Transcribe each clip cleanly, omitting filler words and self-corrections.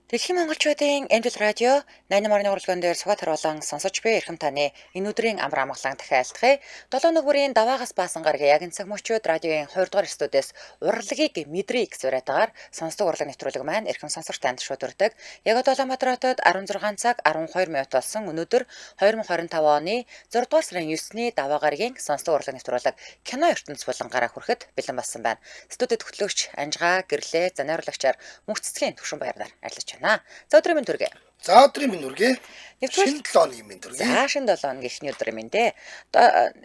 Дэлхийн монголчуудын Эмдэл радио 88.1 урлагийн дээр Сугатар болон сонсож буй эрхэм таны энэ өдрийн амар амгалан дахиалтгая. 7 өнөг бүрийн даваагаас баасан гарагийн яг энэ цаг мөчид радиогийн 2 дугаар студиэс урлагийг мэдрээ гэж уриатагаар сонсдог урлаг нэвтрүүлэг маань эрхэм сонсогч танд шууд урдаг. Яг Улаанбаатар хотод 16 цаг 12 минут болсон өнөөдөр 2025 оны 6 дугаар сарын 9-ний даваа гарагийн сонсдог урлаг нэвтрүүлэг кино ертөнц болон гараа хүрэхэд бэлэн болсон байна. Студид хөтлөгч Анжгаа гэрлээ найруулагчаар мөнх цэцгийн төвшин баяраар ажиллаж байна. За өдрийн мэнд хүргэе. За өдрийн мэнд хүргэе. Шинэ 7 өдрийн мэнд хүргэе. За шинэ 7 өдрийн эхний өдрийн мэнд дээ.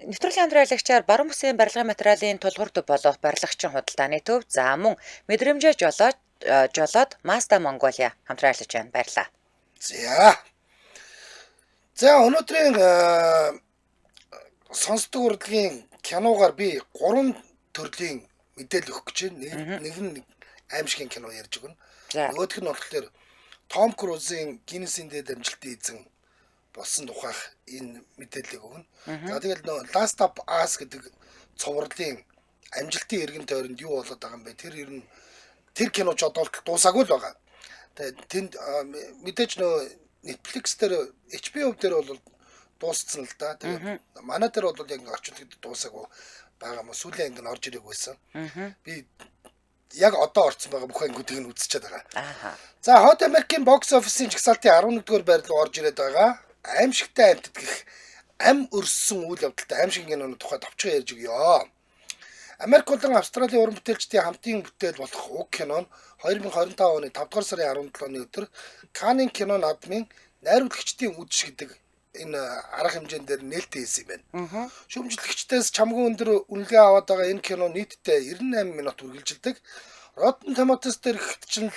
Нэвтрүүлгийн хамтран ажиллагчаар баруун бүсийн барилгын материалын тулгуур төв болох барилгачин худалдааны төв за мөн мэдрэмжээ жолоод Mazda Mongolia хамтран ажиллаж байна. Баярлалаа. За өнөөдрийн сонсдог урлагийн киногаар би 3 төрлийн мэдээлэл өгөх гэж байна. Нэг нь аимшигын кино ярьж өгнө. Нөгөөх нь болохоор Том Крузийн Гиннесийн дээд амжилтын эзэн болсон тухайх энэ мэдээллийг өгнө. За тэгэл Last of Us гэдэг цувралын амжилтын эргэн тойронд юу болоод байгаа юм бэ? Тэр ер нь тэр киноч одоо дуусаагүй л байгаа. Тэгээд тэнд мэдээж Netflix дээр HBO дээр бол дууссан л да. Тэгээд манай дээр бол яг орчуулгад дуусаагүй байгаа юм. Сүүлийн анги нь орж ирэх байсан. Би яг одоо орцсон байгаа бүх ангиудыг нь үзчихээд байгаа. За Hot American Box Office-ийн жагсаалтын 11-р байранд орж ирээд байгаа. Аимшигтай амьтад гэх ам өрссөн үйл явдалтай аимшигын киноны тухай товчхон ярьж өгье. Америк болон Австралийн уран бүтээлчдийн хамтын бүтээл болох уг кино нь 2025 оны 5 дугаар сарын 17-ны өдөр Каннын кино наадмын найруулагчдын үдшиг гэдэг энэ арга хэмжээнд дээр нээлттэй хийсэн юм байна. Шүүмжлэгчдээс чамгүй өндөр үнэлгээ аваад байгаа энэ кино нийтдээ 98 минут үргэлжилдэг. Rotten Tomatoes дээр чинь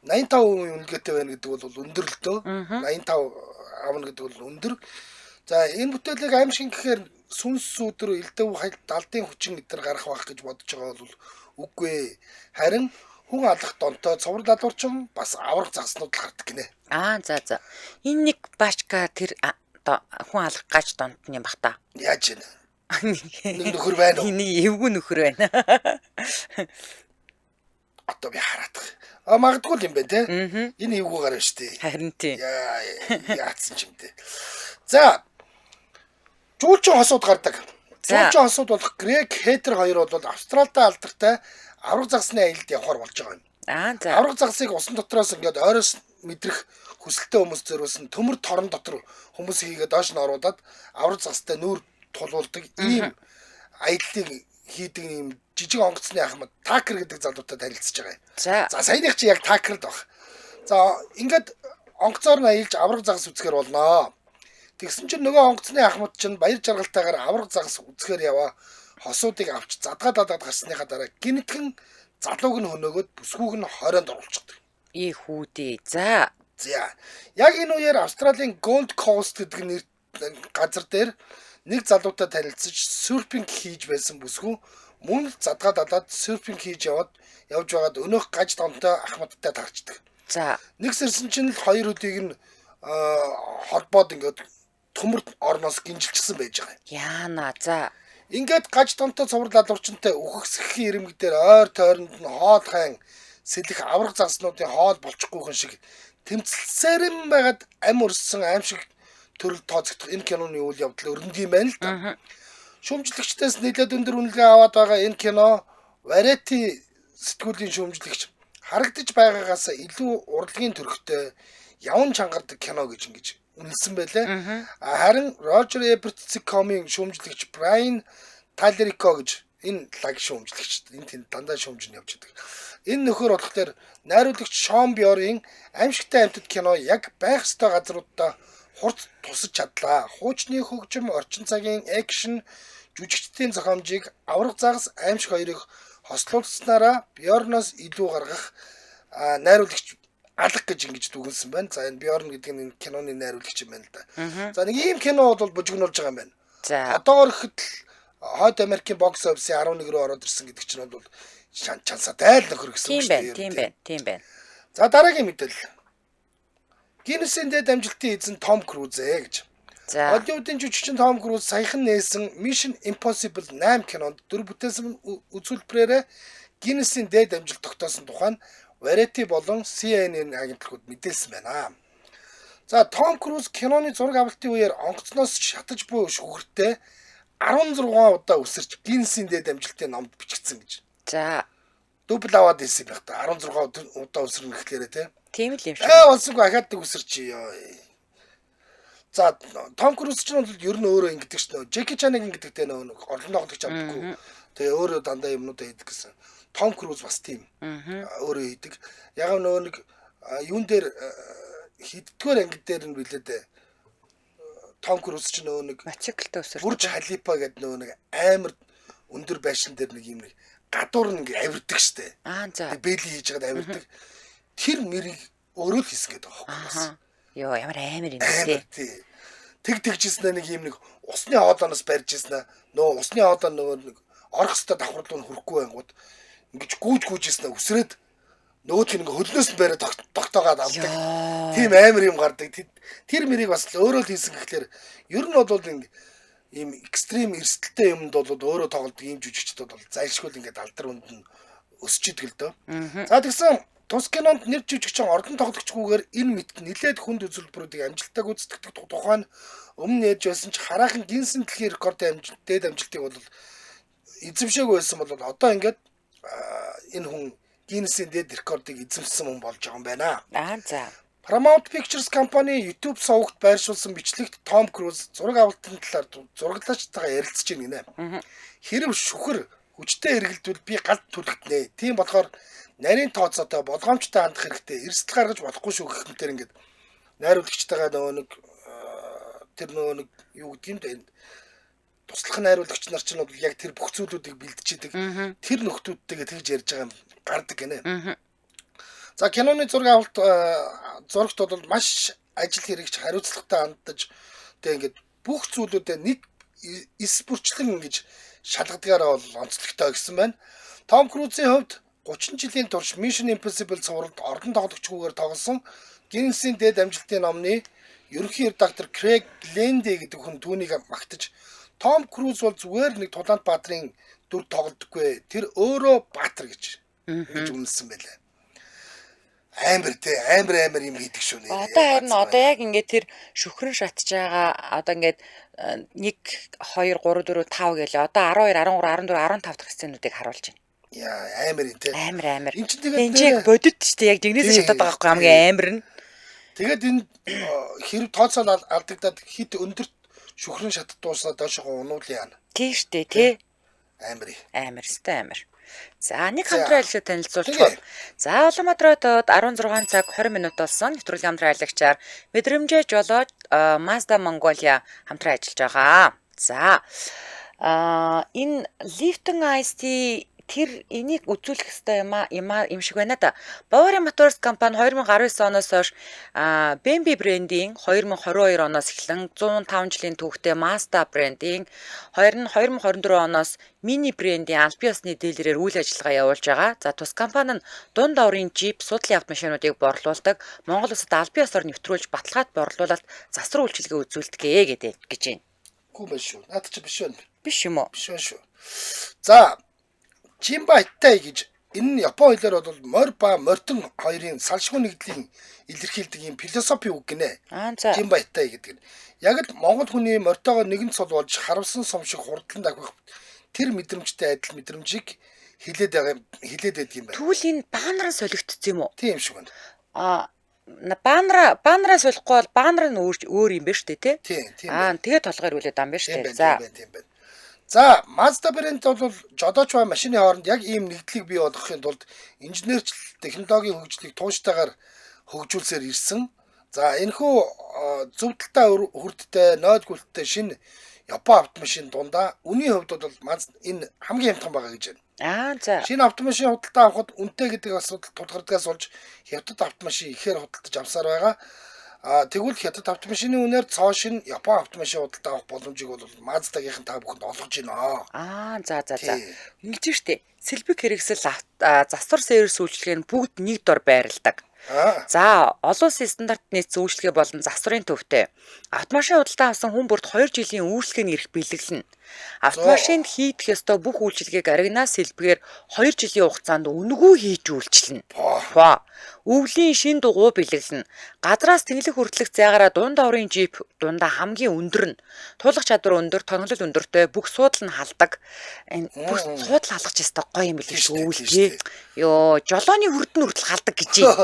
85% үнэлгээтэй байна гэдэг бол өндөр л дөө. 85 авна гэдэг бол өндөр. За энэ бүтээлийг аимшиг гэхээр сүнс өдөр элдэв далдын хүчин эдгээр гарах байх гэж бодож байгаа бол үгүй. Харин хүн алах донтой цоврал алуурчин бас аврах загснууд л гардаг гинэ. За. Энэ нэг баачка тэр хүн алах гач донтны бах та. Яаж вэ? Нэг нөхөр байна уу? Нэг эвгүй нөхөр байна. Одоо би хараад. Магадгүй юм байна те. Энэ эвгүй гарна шүү дээ. Харин тийм. Яатсан ч юм дээ. За. Жуулчин хосууд гардаг. Жуулчин хосууд болох Грег Хейтер хоёр бол Австралидаа алдартай авраг загсны аялалд явахаар болж байгаа юм. За. Авраг загсыг усан дотроос ингээд ойроос мэдрэх хүсэлтэй хүмүүс зөрүүлсэн төмөр торон дотор хүмүүс хийгээд доош нь оруулаад авраг загстай нүүр тулуулдаг ийм аяллыг хийдэг ийм жижиг онгоцны ахмад Такер гэдэг залуутай танилцж байгаа юм. За саяных чи яг Такерд баг. За ингээд онгоцоор нь аялж авраг загас үзэхэр болноо. Тэгсэн чинь нөгөө онгоцны ахмад чинь баяр жаргалтайгаар авраг загас үзэхэр яваа хосуудыг авч задгаад гарсныхаа дараа гинтгэн залууг нь хөнөөгөөд бүсгүйг нь хороонд оруулчихдаг. Хүүдээ. За. Яг энэ үеэр Австралийн Gold Coast гэдэг нэр газар дээр нэг залуутай танилцж серфинг хийж байсан бүсгүй мөн л задгаад серфинг хийж явж байгаад өнөөх гаж донтой ахмадтай таарчдаг. За. Нэг сэрсэн чинь л хоёр өдийг нь холбоод ингээд төмөр орноос гинжилчихсэн байж байгаа юм. Яана. За. Ингээд гаж донтой цоврал алуурчинтай үхэгсэхийн ирэмэг дээр ойр тойронд нь хоол хайн сэлэх авраг загснуудын хоол болчихгүйхэн шиг тэмцэлсээрэн байгаад ам өрссөн аимшиг төрөл тооцогдох энэ киноны үйл явдал өрнөд юм байна л да. Шүүмжлэгчдээс нэлээд өндөр үнэлгээ аваад байгаа энэ кино Variety сэтгүүлийн шүүмжлэгч харагдаж байгаагаас илүү урлагийн төрхтэй явн чангардаг кино гэж ингэж үнэлсэн байлээ. Харин Roger Ebert-ийн шүүмжлэгч Brian Tallerico гэж энэ лаг шүүмжлэгч энэ тэнд дандаа шүүмжин явж байгаа. Энэ нөхөр болохоор найруулагч Sean Bean-ийн аимшигтай амьтад кино яг байх ёстой газруудаа хурц тусаж чадлаа. Хуучны хөгжим, орчин цагийн экшн, жүжигчдийн зохиомжийг авраг загас аимшиг хоёрыг хослуулснараа Bjorn-оос илүү гаргах найруулагч алга гэж ингэж дүгнсэн байна. За энэ Bjorn гэдэг нь энэ киноны найруулагч юм байна л да. За нэг ийм кино бол бужигнуулж байгаа юм байна. За. Одоогор ихэд Hot American Box Office-ийн 11 рүү ороод ирсэн гэдэг чинь бол чансаатай л нөхөр гэсэн үг шүү дээ. Тийм байна. За дараагийн мэдээлэл. Гиннесийн дээд амжилтын эзэн Том Круз гэж. Холливуудын жүжигчин Том Круз саяхан нээсэн Mission Impossible 8 кинонд дүр бүтээсэн үзүүлбэрээр Гиннесийн дээд амжилт тогтоосон тухай Variety болон CNN агентлагууд мэдээлсэн байна. За Том Круз киноны зураг авалтын үеэр онгоцноос шатаж буй шүгэртэй 16 удаа үсэрч Гиннесийн дээд амжилтын номд бичигдсэн гэж. За Дубль аваад ирсэн байх та 16 удаа үсэрнэ гэхлээрээ тийм л юм шиг. Болсонгүй ахаад үсэрч ёо. За Том Круз ч нь ер нь өөрөө ингэдэг ш нь. Джеки Чаныг ингэдэгтэй нэг орлон тоглогч авдаггүй. Тэгээ өөрөө дандаа юмнуудаа хийдэг гэсэн. Том Круз бас тийм. Өөрөө хийдэг. Яг нэг юун дээр хиддгээр ангид дээр нь билээ дээ. Том Круз ч нэг мотоциклтэй өсөрч. Бурж Халифа гэдэг нэг амар өндөр байшин дээр нэг юм гадуур нэг авирдаг штэ. За. Бэли хийж байгаад авирдаг. Тэр мэрийг өөрөө л хийсэн гэдэг аахгүй. Йоо ямар амар юм бэ? Тэгжсэн нэг юм нэг усны хоолооноос барьж ирсэн нөө усны хоолоо нөгөө нэг орох хэвээр давхар руу хүрэхгүй байнгут ингэж гүүжсэн үсрээд нөгөөт нэг хөлнөөс нь бариад тогтоогоод авдаг. Тийм амар юм гардаг. Тэр мэрийг бас өөрөө л хийсэн гэхлээр ер нь бол ийм экстрим эрсдэлтэй юмд бол өөрөө тоглодог ийм жүжигчдүүд бол зайлшгүй ингээд алдар үнд нь өсөж идэг л дөө. За тэгсэн тус кинонд нэр жүжигчин ордон тоглогчгүйгээр энэ мэд нилээд хүнд үзүүлбэрүүдийг амжилттай гүйцэтгэдэг тухай нь өмнө ярьж байсан ч хараахан Гиннесийн дэлхийн рекордын дээд амжилтыг бол эзэмшээгүй байсан бол одоо ингээд энэ хүн Гиннесийн дээд рекордыг эзэмшсэн хүн болж байгаа юм байна. За. Paramount Pictures компани YouTube сувагт байршуулсан бичлэгт Том Круз зураг авалтын талаар зураглаачтайгаа ярилцж байна гинэ. Хэрэв шүхэр хүчтэй эргэлдвэл би галд түлхтнэ. Тийм болохоор нарийн тооцоотой болгоомжтой хандах хэрэгтэй. Эрсдэл гаргаж болохгүй шүү гэх мэтэр ингээд найруулагчтайгаа нөгөө нэг юу гэдэг юм бэ? Туслах найруулагч нар ч нь яг тэр бүх зүйлүүдийг бэлдчихэдэг. Тэр нөхдүүдтэйгээ тэгж ярьж байгаа юм гардаг гинэ. За киноны зураг авалт зурагт бол маш ажил хэрэгч хариуцлагатай хандаж тэг ингээд бүх зүйлүүдээ нэг эс бүрчлэн ингэж шалгадгаараа бол онцлогтой гэсэн байна. Том Крузийн хувьд 30 жилийн турш Mission Impossible цувралд ордон тоглогчгүйгээр тоглосон Гиннесийн дээд амжилтын номны ерөнхий редактор Крейг Ленди гэдэг хүн түүнийг магтаж Том Круз бол зүгээр нэг тулаант баатрын дүр тоглодоггүй. Тэр өөрөө баатар гэж үнэлсэн байлаа. Амар юм хийдэг шүү нэ. Одоо харин одоо яг ингээд тэр шүхрэн шатж байгаа одоо ингээд 1 2 3 4 5 гээл одоо 12 13 14 15 дахь сценүүдийг харуулж байна. Яа амар юм те. Амар. Энд чинь тэгээд бодит шүү дээ яг жигнэсээ шатаад байгаа байхгүй хамгийн амар нь. Тэгээд энэ хэрэг тооцоол алдагдаад хит өндөрт шүхрэн шатд дуусна доошоо унуулъя яана. Тийм шүү дээ тий. Амар өстэй амар. За нэг хамтран айлгыг танилцуулчихв. За Улаанбаатарт 16 цаг 20 минут болсон. Нэвтрүүлгийн хамтран айлгчаар мэдрэмжээ жолоод Mazda Mongolia хамтран ажиллаж байгаа. За энэ Lifton Ice-Tea тэр энийг үзүүлэх ёстой юм шиг байна да. Bavarian Motors компани 2019 оноос хойш BMW брендийн 2022 оноос эхлэн 105 жилийн түүхтэй Mazda брендийн 2024 оноос Mini брендийн албан ёсны дилерээр үйл ажиллагаа явуулж байгаа. За тус компани нь дунд аврын Jeep судлын автомашинуудыг борлуулдаг. Монгол улсад албан ёсоор нэвтрүүлж баталгаат борлуулалт засвар үйлчилгээ үзүүлдэг гэж байна. Гүү биш шүү. Наад чи биш байна. Биш юм уу? Биш шүү. За Жимба Хиттай гэж энэ нь Япон хэлээр бол морь ба морьтон хоёрын салшгүй нэгдлийн илэрхийлдэг юм философи үг гинэ. Жимба Хиттай гэдэг нь яг л монгол хүний морьтойгоо нэгэн цол болж харамсан сум шиг хурдлан давхих тэр мэдрэмжтэй адил мэдрэмжийг хилээд байдаг юм байна. Тэгвэл энэ баанараа солигдсон юм уу? Тийм шиг байна. Баанараа солихгүй бол баанар нь өөр юм байна шүү дээ тий. Тийм. Тэгээд толгойр үлээд ам байна шүү дээ. Тийм байна. За Mazda брэнд бол жодооч ба машины хооронд яг ийм нэгдлийг бий болгохын тулд инженерч технологийн хөгжлийг тууштайгаар хөгжүүлсээр ирсэн. За энэхүү зөвдөлтэй хүрдтэй нойлгүйлттэй шинэ Япон автомашин дундаа үнийн хувьд бол энэ хамгийн хямдхан байгаа гэж байна. За. Шинэ автомашин худалдаа авахд үнэтэй гэдэг асуудал тулгардгаас болж хятад автомашин ихээр худалдаж авсаар байгаа. Тэгвэл хятад автомашины үнээр цоо шин Япон автомашин худалдаа авах боломжийг бол Mazda-гийнхэн та бүхэнд олгож байна. За. Ингэж штэ. Сэлбэг хэрэгсэл засвар сервис үйлчилгээ нь бүгд нэг дор байрладаг. За, олон улсын стандартны нийцсэн үйлчилгээ болон засварын төвтэй. Автомашин худалдаа авсан хүн бүрд 2 жилийн үйлчлэгээний эрх бэлэглэнэ. Автомашинд хийх ёстой бүх үйлчилгээг аригнаас сэлбгээр 2 жилийн хугацаанд үнэгүй хийж үйлчилнэ. Өвлийн шин дугуй бэлэглэнэ. Газраас тэнглэх хүртэлх зайгаараа дунд аврын жип дундаа хамгийн өндөр нь. Туулах чадвар өндөр, тоноглол өндөртэй бүх суудал нь халдаг. Бүх суудал халах ч ёстой гоё юм билээ шүү дээ. Йоо, жолооны хүрдэн хүртэл халдаг гэж юм.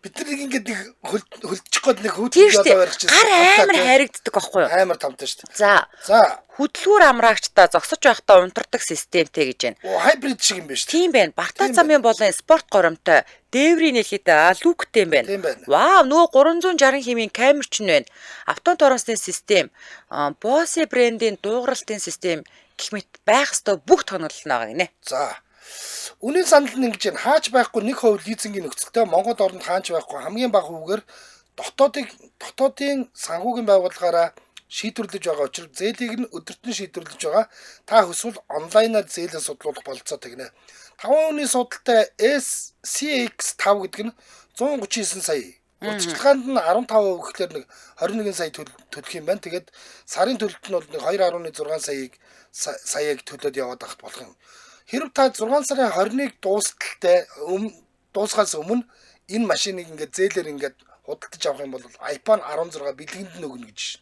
Бид нар ингээд нэг хөлдчих гээд нэг хүүтэн жолоо барих чинь гар амар харигддаг байхгүй юу? Амар тавтай шүү дээ. За хөдөлгүүр амраагчдаа зогсож байхдаа унтардаг системтэй гэж байна. Хайбрид шиг юм байна шүү дээ. Тийм байна. Бартаа замын болон спорт горомтой, дээврийн нэлхийтэй лүктэй юм байна. Вау, нөгөө 360 хэмийн камер ч нь байна. Автон торосны систем, Bose брендийн дуугаралтын систем гэх мэт байх ёстой бүх тоноглол байгаа гинэ. За. Үнийн санал нь ингэж байна. Хааж байхгүй 1% лизингийн нөхцөлтэй Монгол орнд хааж байхгүй хамгийн бага хүүгээр дотоодын санхүүгийн байгууллагаараа шийдвэрлэж байгаа учраас зээлийг нь өдөрт нь шийдвэрлэж байгаа. Та хүсвэл онлайнаар зээлээ судлуулах бололцоотой гинэ. 5 хүний судалтай SCX5 гэдэг нь 139 сая. Урьдчилгаанд нь 15% гэхлээр нэг 21 сая төлөх юм байна. Тэгээд сарын төлөлт нь бол нэг 2.6 саяыг төлөөд яваад ахт болох юм. Хэрв та 6 сарын 21-ыг дуусгаас өмнө энэ машиныг ингээд зээлээр ингээд худалдаж авах юм бол iPhone 16 бэлгэнд нь өгнө гэж.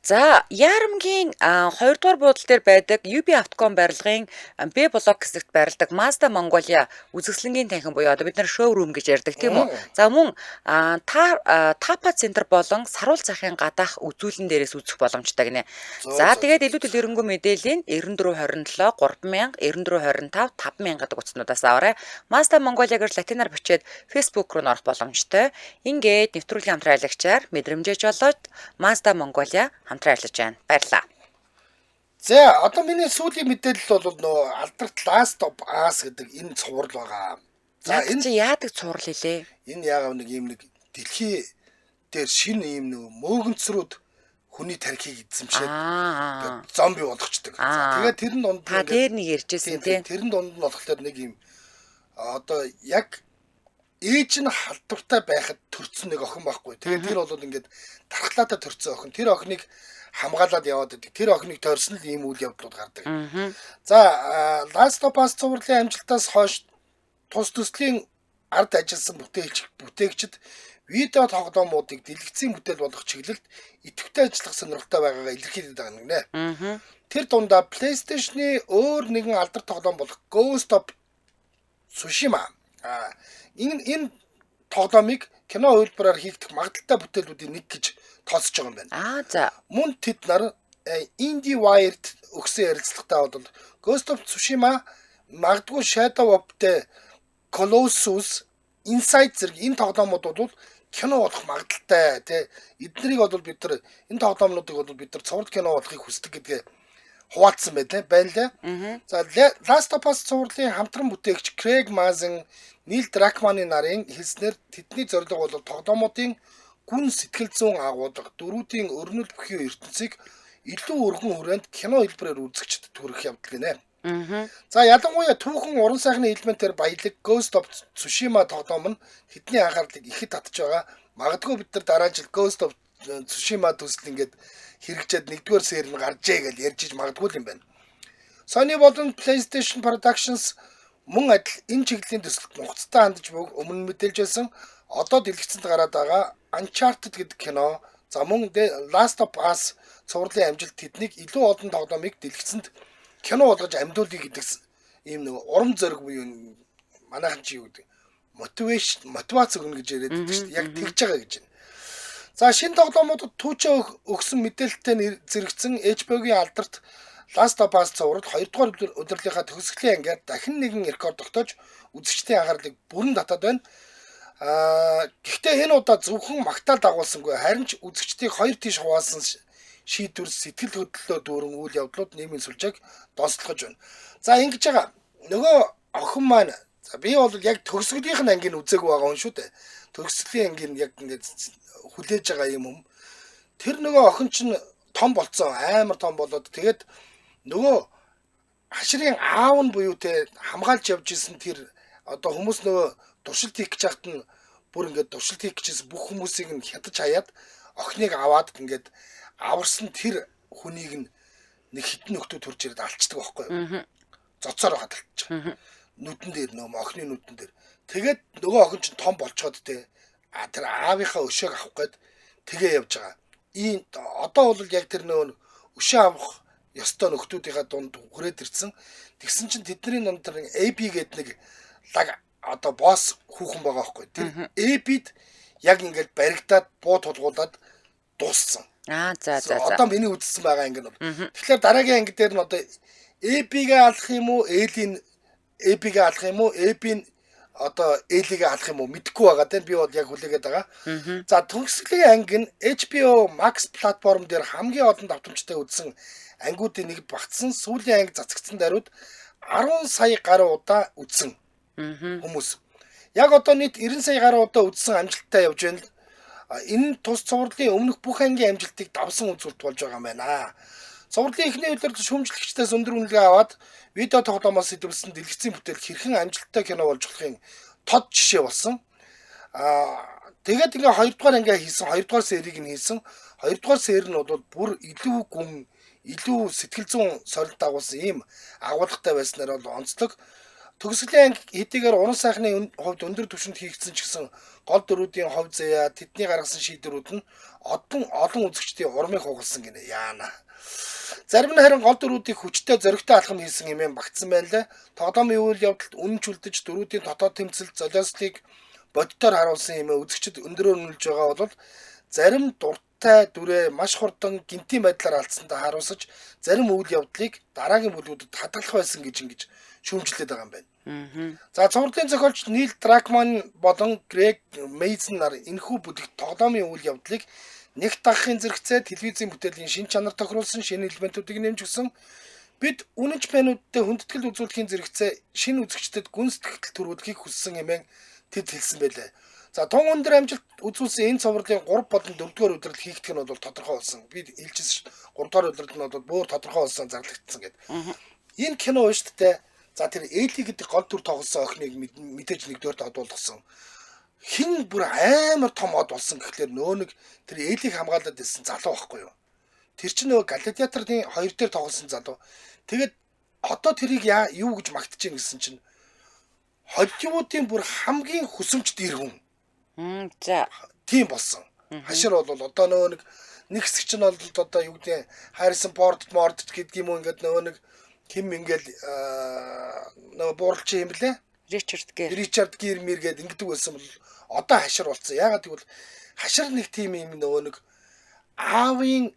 За, Ярамгийн 2 дугаар буудлын дээр байдаг UB Автоком барилгын Б блок хэсэгт байрладаг Mazda Mongolia үзэсгэлэнгийн танхим буюу одоо бид нар шоурум гэж ярьдаг тийм үү? За мөн Тапа центр болон Саруул захын гадаах үзүүлэн дээрээс үзэх боломжтой гинэ. За тэгээд илүү дэлгэрэнгүй мэдээллийн 9427 3000 9425 5000 гэдэг утаснуудаас аваарай. Mazda Mongolia гэж латинаар бичээд Facebook руу орох боломжтой. Ингээд нэвтрүүлгийн хамтран аялагчаар мэдрэмжээж болоод Mazda Mongolia хамтран ажиллаж байна. Баярлалаа. За, одоо миний сүүлийн мэдээлэл бол нөө алдарт Last of Us гэдэг энэ цуврал байгаа. За энэ чи яадаг цуврал хэлээ? Энэ яагаад нэг юм нэг дэлхий дээр шинэ юм нэг мөөгөнцрүүд хүний тархийг эзэмшээд зомби болгочдөг. Тэгээд тэрэн донд та дээр нэг ярьжсэн тийм. Тэрэн донд нь болохоор нэг юм одоо яг ээж нь халдвартай байхад төрсөн нэг охин байхгүй. Тэгээд тэр бол ингээд тархлаатаа төрсөн охин. Тэр охиныг хамгаалаад яваад идэг. Тэр охиныг тойрсон л ийм үйл явдлууд гардаг. За, Last of Us цувралын амжилтаас хойш тус төслийн ард ажилласан бүтээгчид видео тоглоомуудыг дэлгэцийн бүтээл болгох чиглэлд идэвхтэй ажиллах сонирхолтой байгаагаа илэрхийлээд байгаа юм нэ. Тэр дундаа PlayStation-ы өөр нэгэн алдар тоглоом болох Ghost of Tsushima. Энэ тоглоомыг кино хувилбараар хийгдэх магадaltaй бүтээлүүдийн нэг гэж тооцож байгаа юм байна. За. Мөн тэд нар IndieWire-д өгсөн ярилцлагатаа бол Ghost of Tsushima магадгүй Shadow of the Colossus, Inside зэрэг энэ тоглоомууд бол кино болох магадaltaй тий. Эднэрийг бол бид нар энэ тоглоомнуудыг бол бид нар цуврал кино болохыг хүсдэг гэдгээ хуваалцсан байна лээ. За, Last of Us цувралын хамтран бүтээгч Craig Mazin, Neil Druckmann-ы нарын хэлснээр тэдний зорилго бол тоглоомуудын гүн сэтгэл зүйн агуулга, дөрүүдийн өрнөл бүхий ертөнцийг илүү өргөн хүрээнд кино хэлбэрээр үзэгчдэд хүргэх явдал гинэ. За, ялангуяа түүхэн уран сайхны элементээр баялаг Ghost of Tsushima тоглоом нь тэдний анхаарлыг ихэд татж байгаа. Магадгүй бид нар дараа жил Ghost of Tsushima төсөл ингээд хэрэгжээд 1-р сер нь гарчээ гэж ярьж иж магадгүй юм байна. Sony болон PlayStation Productions мөн адил энэ чиглэлийн төсөлд нухацтай хандж буг өмнө мэдээлж байсан. Одоо дэлгэцэнд гараад байгаа Uncharted гэдэг кино, за мөн Last of Us цувралын амжилт тэднийг илүү олон тоглоомыг дэлгэцэнд кино болгож амьдуулъя гэдэг ийм нэг урам зориг буюу манайхан чи юу гэдэг мотивац өгнө гэж яриад байдаг шүү дээ. Яг тэгж байгаа гэж байна. За, шинэ тоглоомуудад түүчээ өгсөн мэдээлэлтэй зэрэгцэн HBO-гийн алдарт Last of Us цуврал 2 дугаар удирлынхаа төгсгөлийн ангиар дахин нэгэн рекорд тогтоож үзэгчдийн анхаарлыг бүрэн татаад байна. Гэхдээ энэ удаа зөвхөн магтаал дагуулсангүй, харин ч үзэгчдийг хоёр тийш хуваасан шийдвэр сэтгэл хөдлөлөө дүүрэн үйл явдлууд нийгмийн сүлжээг донслохож байна. За, ингэж байгаа. Нөгөө охин маань би бол яг төгсгөлийнх нь ангийн үзег байгаа хүн шүү дээ. Төгсгөлийн ангийн яг ингэж хүлээж байгаа юм. Тэр нөгөө охин чинь том болцсон, амар том болоод тэгээд нөгөө хашрын аав нь буюу те хамгаалж явж исэн тэр одоо хүмүүс нөгөө туршилт хийх гэж хахад нь бүр ингээд туршилт хийх гэжсэн бүх хүмүүсийг нь хятаж хаяад охиныг аваад ингээд аварсан тэр хүнийг нэг хитэн нөхдөө төрж ирээд алчдаг байхгүй юу? Зоцоор хадгалчих. Нүдэн дээр нөө охины нүдэн дээр. Тэгээд нөгөө охин чинь том болцоод те тэр аавынхаа өшөөг авах гээд тэгээ явж байгаа. Ийм одоо бол яг тэр нөгөө өшөө авах ёстой нөхдүүдийнхаа дунд хүрээд ирсэн. Тэгсэн чинь тэдний дунд тэр AB гэдэг нэг лаг одоо босс хүүхэн байгаа байхгүй. Тэр AB-д яг ингээд баригдаад буу тулгуулад дууссан. За. Одоо миний үзсэн байгаа анги нь. Тэгэхээр дараагийн анги дээр нь одоо AB-гээ алах юм уу, L-ийн AB-гээ алах юм уу, AB-ийн одоо L-ийг алах юм уу мэдэхгүй байгаа тийм би бол яг хүлээгээд байгаа. За төгсгөлийн анги нь HBO Max платформ дээр хамгийн олон давтамжтай үзсэн ангиудын нэг багтсан сүүлийн анги цацгдсан даруйд 10 сая гаруй удаа үзсэн хүмүүс. Яг одоо нийт 90 сая гаруй удаа үзсэн амжилттай явж байна л. Энэ тус цувралын өмнөх бүх ангийн амжилтыг давсан үзүүлэлт болж байгаа юм байна. Цувралын эхний үеэр шүүмжлэгчдээс өндөр үнэлгээ аваад видео тоглоомоос сэтгүүлсэн дэлгэцийн бүтээл хэрхэн амжилттай кино болж болохын тод жишээ болсон. Тэгээд ингээ 2 дугаар ангиа хийсэн, 2 дугаар серийг нь хийсэн. 2 дугаар сер нь бол бүр илүү гүн, илүү сэтгэл зүйн сорилт дагуулсан ийм агуулгатай байснаар бол онцлог. Төгсгөлийн анги хэдийгээр уран сайхны хувьд өндөр түвшинд хийгдсэн ч гэсэн гол дөрүүдийн хувь заяа, тэдний гаргасан шийдвэрүүд нь олон үзэгчдийн урмыг хугалсан гинэ яана. Зарим нь харин гол дөрүүдийг хүчтэй зоригтой алхам хийсэн хэмээн багтсан байна лээ. Тоглоомын үйл явдалд үнэнч үлдэж дөрүүдийн дотоод тэмцэл золиослыг бодитоор харуулсан хэмээн үзэгчд өндөрөөр үнэлж байгаа бол зарим дуртай дүрээ маш хурдан гинтийн байдлаар алдсандаа харуулсаж зарим үйл явдлыг дараагийн бүлгүүдэд хадгалах байсан гэж шүүмжлээд байгаа юм байна. За цувралын зохиолч Нил Дракман болон Грег Мейсон нар энэхүү бүлэгт тоглоомын үйл явдлыг нэгт дагахын зэрэгцээ телевизийн бүтээлийн шин чанар тохируулсан шинэ элементүүдийг нэмж өгсөн. Бид үнэнч фэнүүдтэй хүндэтгэл үзүүлэхийн зэрэгцээ шинэ үзэгчдэд гүн сэтгэл төрүүлэхийг хүссэн хэмээн тэд хэлсэн байлээ. За тун өндөр амжилт үзүүлсэн энэ цувралын 3 болон 4 дугаар удирдал хийгдэх нь бол тодорхой болсон. Би хэлчихсэн шүү. 3 дугаар удирдал нь бол бүр тодорхой болсон зарлагдсан гэдэг. Энэ кино шүү дээ. За тэр Эли гэдэг гол дүр тоглосон охиныг мэдээж нэгдүгээр додуулсан. Хин бүр амар том од болсон гэхлээр нөө нэг тэр Элиг хамгаалаад ирсэн залуу байхгүй юу? Тэр чинь нөгөө Гладиаторын 2 дээр тоглосон залуу. Тэгээд одоо тэрийг юу гэж магтаж ийн гэсэн чинь Холливуудын бүр хамгийн хүсэмжт ир хүн. За тийм болсон. Хашир бол одоо нөгөө нэг хэсэг чинь бол одоо юу гэдэг Харрисон Форд гэдэг юм уу ингээд нөгөө нэг хим ингээл нөгөө бууралч юм блэ? Ричард Гир гэдэг ингэдэг байсан бол одоо хашир болсон. Ягаад гэвэл хашир нэг тийм юм нөгөө нэг аавын